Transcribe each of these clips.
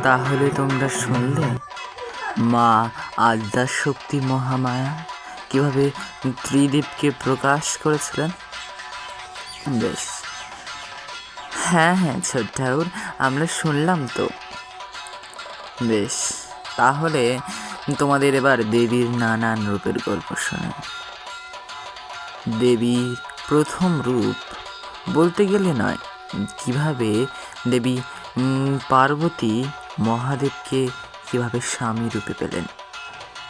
তাহলে তোমরা শুনলে মা আদ্যাশক্তি মহামায়া কিভাবে ত্রিদেবকে প্রকাশ করেছিলেন। বেশ, হ্যাঁ ছোট ঠাকুর, আমরা শুনলাম তো। বেশ, তাহলে তোমাদের এবার দেবীর নানান রূপের গল্প শোনাই। দেবীর প্রথম রূপ বলতে গেলে নয়, কিভাবে দেবী পার্বতী মহাদেবকে কিভাবে স্বামী রূপে পেলেন।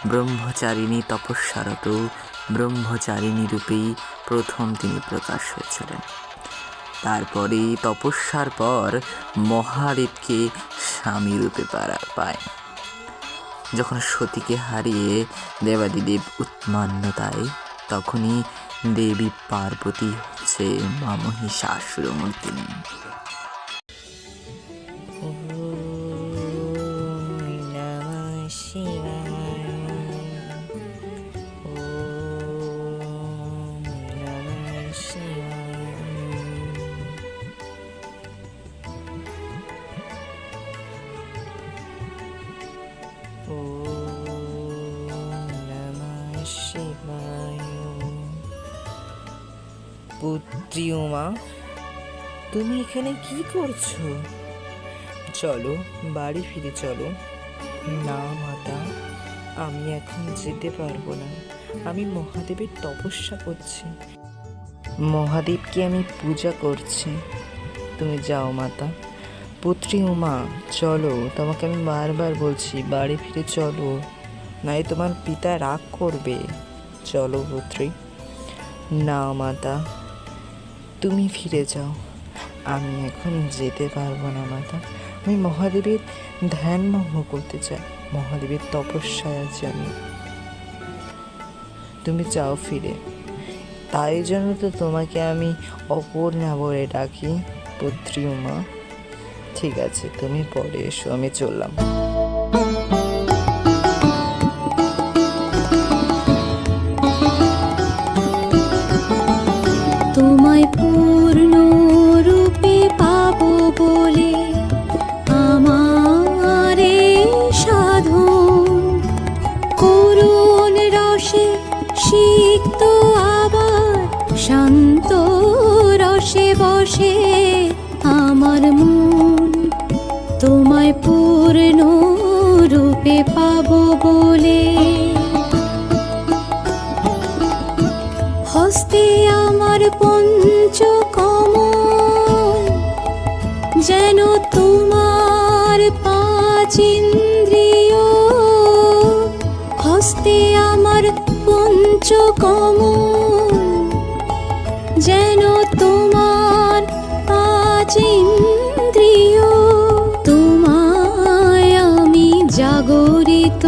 ব্রহ্মচারিণী তপস্যারত ব্রহ্মচারিণী রূপেই প্রথম তিনি প্রকাশ হয়েছিলেন। তারপরে তপস্যার পর মহাদেবকে স্বামী রূপে পায়। যখন সতীকে হারিয়ে দেবাদিদেব উন্মাদনায়, তখনই দেবী পার্বতী হচ্ছে মা মহিষাসুরমর্দিনী। পুত্রী উমা, তুমি এখানে কি করছো? চলো বাড়ি ফিরে চলো। না মাতা, আমি এখন যেতে পারবো না। আমি মহাদেবের তপস্যা করছি, মহাদেবকে আমি পূজা করছি। তুমি যাও মাতা। পুত্রী উমা, চলো, তোমাকে আমি বারবার বলছি বাড়ি ফিরে চলো, নাই তোমার পিতা রাগ করবে। চলো পুত্রী। না মাতা, তুমি ফিরে যাও। আমি এখন যেতে পারবো না মাতা। আমি মহাদেবের ধ্যানমগ্ন করতে চাই, মহাদেবের তপস্যায় আছি আমি। তুমি যাও ফিরে। তাই জন্য তো তোমাকে আমি অপর্ণা বলে ডাকি, পুত্রী উমা। ঠিক আছে, তুমি পরে এসো, আমি চললাম। তোমায় পূর্ণ রূপে পাবো বলে আমার সাধন, করুণ রসে সিক্ত আবার শান্ত রসে বসে আমার মন। তোমায় পূর্ণ রূপে পাবো বলে হস্তে আমার পঞ্চকমল, যেন তোমার পাঁচ ইন্দ্রিয়। হস্তে আমার পঞ্চকমল, যেন তোমার পাঁচ ইন্দ্রিয়। তোমায় আমি জাগরিত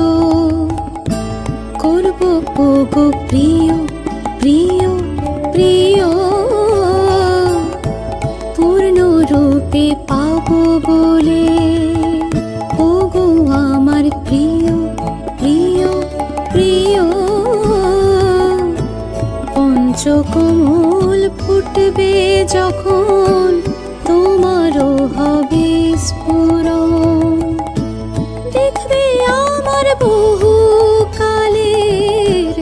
করব ওগো প্রিয় প্রিয় প্রিয়, পূর্ণ রূপে পাবো বলে। ওগো আমার প্রিয় প্রিয় প্রিয়, পঞ্চকমল ফুটবে যখন তোমারও হবে স্ফুরণ। দেখবে আমার বহু কালের,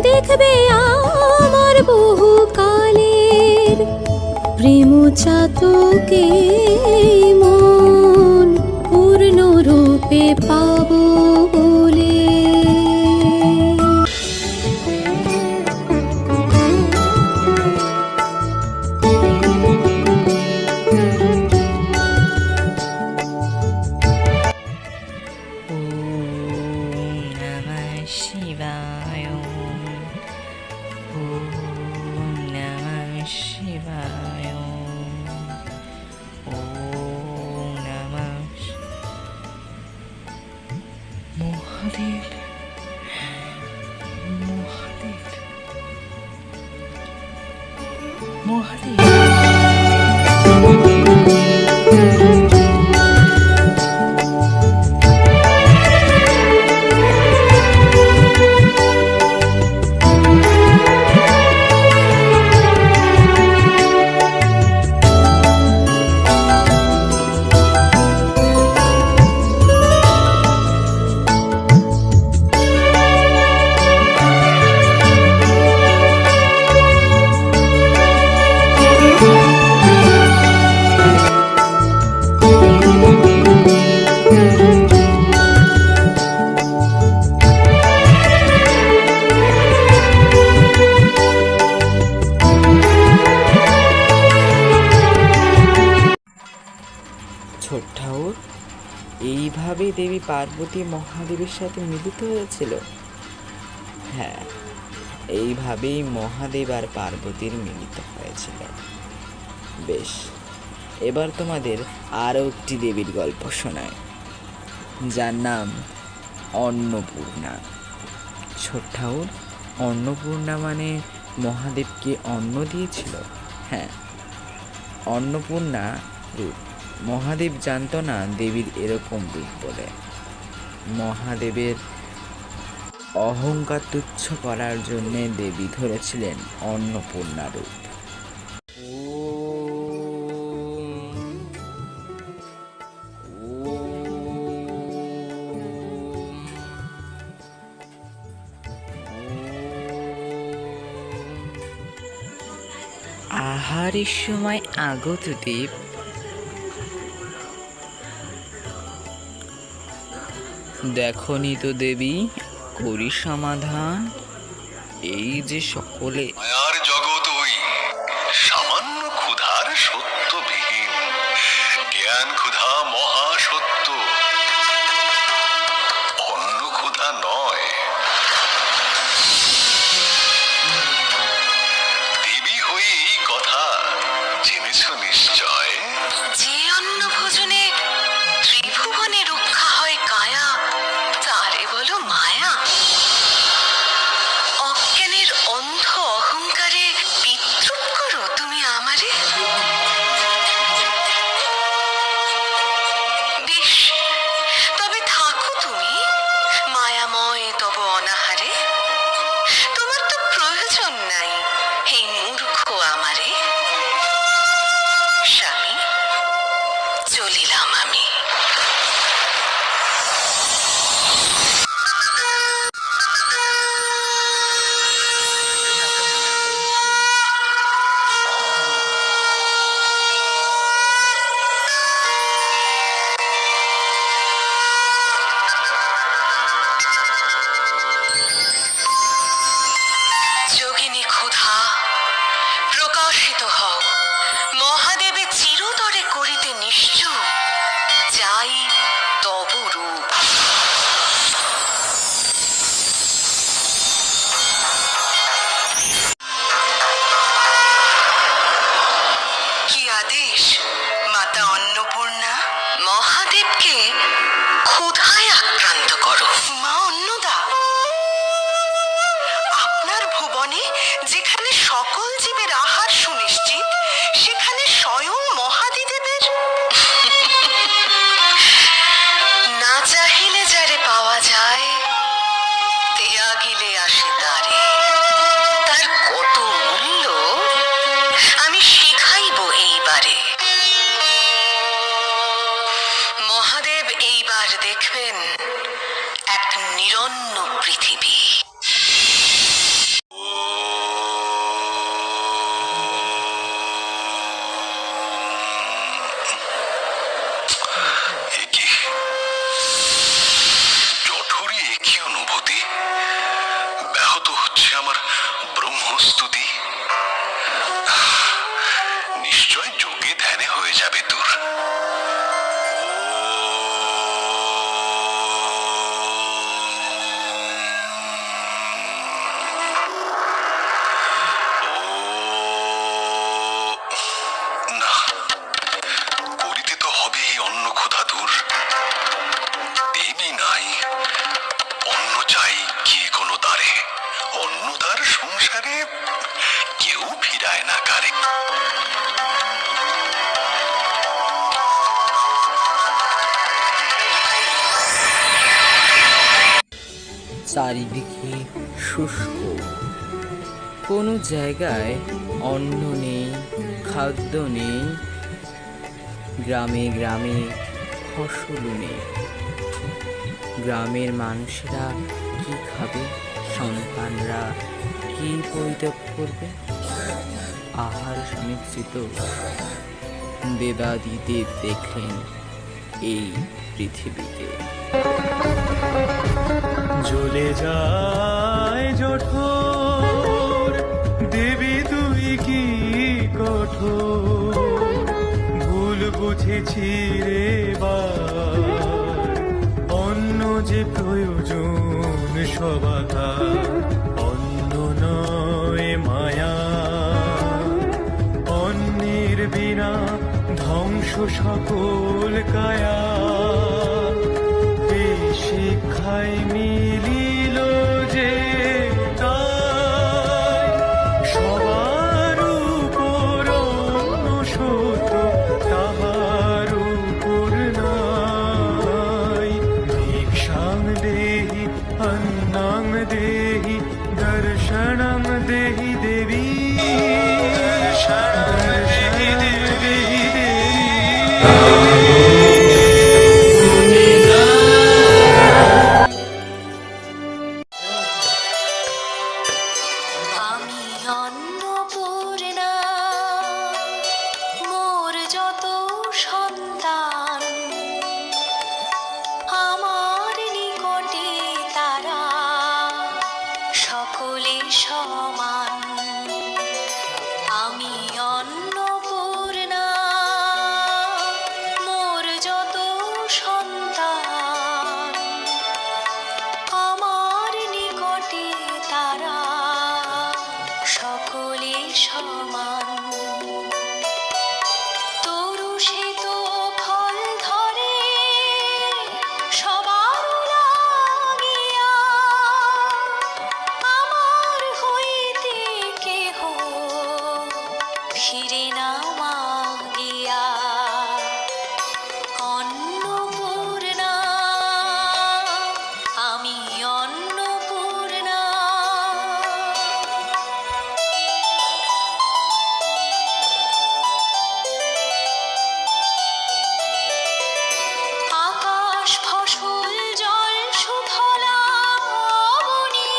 দেখবে আমার বহু কালের প্রেম চাতকে মন, পূর্ণ রূপে পাবো বলে। মহাদেব, মহাদেব, মহাদেব। এইভাবে দেবী পার্বতী মহাদেবের সাথে মিলিত হয়েছিল। হ্যাঁ, এইভাবেই মহাদেব আর পার্বতীর মিলিত হয়েছিল। বেশ, এবার তোমাদের আরও একটি দেবীর গল্প শোনায়, যার নাম অন্নপূর্ণা। ছোট ঠাকুর, অন্নপূর্ণা মানে মহাদেবকে অন্ন দিয়েছিল। হ্যাঁ, অন্নপূর্ণা রূপ। মহাদেব জানতো না দেবীর এরকম রূপ বলে। মহাদেবের অহংকার তুচ্ছ করার জন্যে দেবী ধরেছিলেন অন্নপূর্ণা রূপ। আহারের সময় আগত দেব দেখনি তো দেবী, করি সমাধান। এই যে সকলে মায়ার জগৎ ওই সামান্য ক্ষুধার সত্যবিহীন, জ্ঞান ক্ষুধা মহা সত্য, অন্য ক্ষুধা নয়। দেবী হয়ে এই কথা জেনেছ নিশ্চয়। যে অন্ন ভোজনে ত্রিভুবনে রক্ষা হয় কায়া, তারে বলো মায়া। অজ্ঞানের অন্ধ অহংকারে বিদ্রুপ করো তুমি আমারে। বেশ, তবে থাকো তুমি মায়াময় তব অনাহারে। তোমার তো প্রয়োজন নাই এই মূর্খ আমারে। স্বামী, চলিলাম আমি। যোগিনী ক্ষুধা প্রকাশিত হও, মহাদেবে চিরতরে করিতে নিশ্চুপ, চাই তব রূপ। কি আদেশ মাতা অন্নপূর্ণা? মহাদেবকে ক্ষুধায় আক্রান্ত করো। মা অন্নদা, আপনার ভুবনে যেখানে সকল জীবের আহার সুনিশ্চিত, সেখানে স্বয়ং মহাদিদেবের না চাহিলে যারে পাওয়া যায়, ত্যাগিলে আসে তারে। তার কত মূল্য আমি শিখাইব এইবারে। মহাদেব এইবার দেখবেন এক নিরন্ন পৃথিবী। একি জঠরে একই অনুভূতি, ব্যাহত হচ্ছে আমার ব্রহ্মস্তুতি। নিশ্চয় যোগে ধ্যানে হয়ে যাবে দূর। না, করিতে তো হবে এই অন্ন ক্ষুধা দূর। দেবী নাই, অন্ন চাই কি কোনো দ্বারে, অন্নদার সংসারে কেউ ফিরায় না কারে। চারিদিকে শুষ্ক, কোনো জায়গায় অন্ন নেই, খাদ্য নেই, গ্রামে গ্রামে ফসল নেই। গ্রামের মানুষেরা কি খাবে, সন্তানরা কি পরিত্যাগ করবে? আহার সুনিশ্চিত দেবাদিদেব দেখলেন এই পৃথিবীকে। জ্বলে যায় জঠোর, দেবী তুই কি কঠোর, ভুল বুঝেছি রে বার, প্রয়োজন সবাকার, অন্য নয় মায়া, অন্যের বিনা ধ্বংস সকল কায়া। এই শিক্ষায় মিলিল যে তাই, সবার উপর অন্য সত্য তাহার উপর নাই। ভিক্ষাং দেহি অন্নাং দেহি দর্শনং দেহি দেবী, দর্শনং দেহি দেবী আমি অন্নপূর্ণা, মোর যত সন্তান আমার নিকটে তারা সকলে সমান। আমি অন্নপূর্ণা, মোর যত সন্তান আমার নিকটে তারা সকলে সমান। তরু সে তো ফল ধরে সবার লাগিয়া, আমার হইতে কেহ ফিরে না মাগিয়া। অন্নপূর্ণা, আমি অন্নপূর্ণা। আকাশ ফসল জল সুফলা বনি,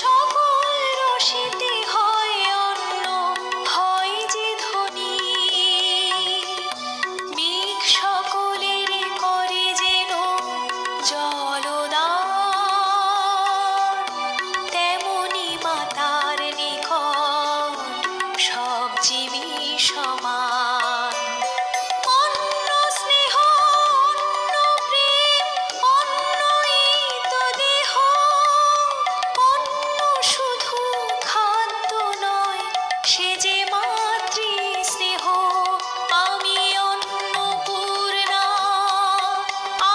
সকল রসিতে হয় অন্ন, হয় যে ধ্বনি। মেঘ সকলের করে যেন জলদান, তেমনি মাতার নিকট সব জীবী সমান। অন্য স্নেহ, অন্য প্রেম, অন্নই তো দেহ, অন্য শুধু খাদ্য নয়, সে যে মাতৃ স্নেহ। আমি অন্নপূর্ণা,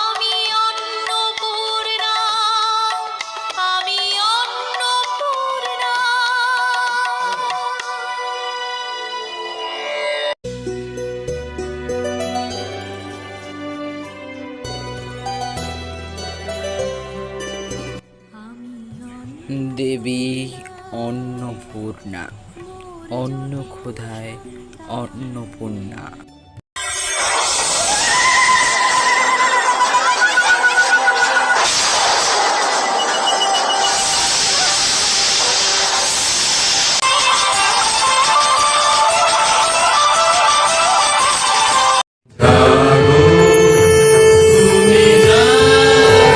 আমি অন্নপূর্ণা, আমি অন্নপূর্ণা। দেবী অন্নপূর্ণা, অন্ন ক্ষুধায় অন্নপূর্ণা।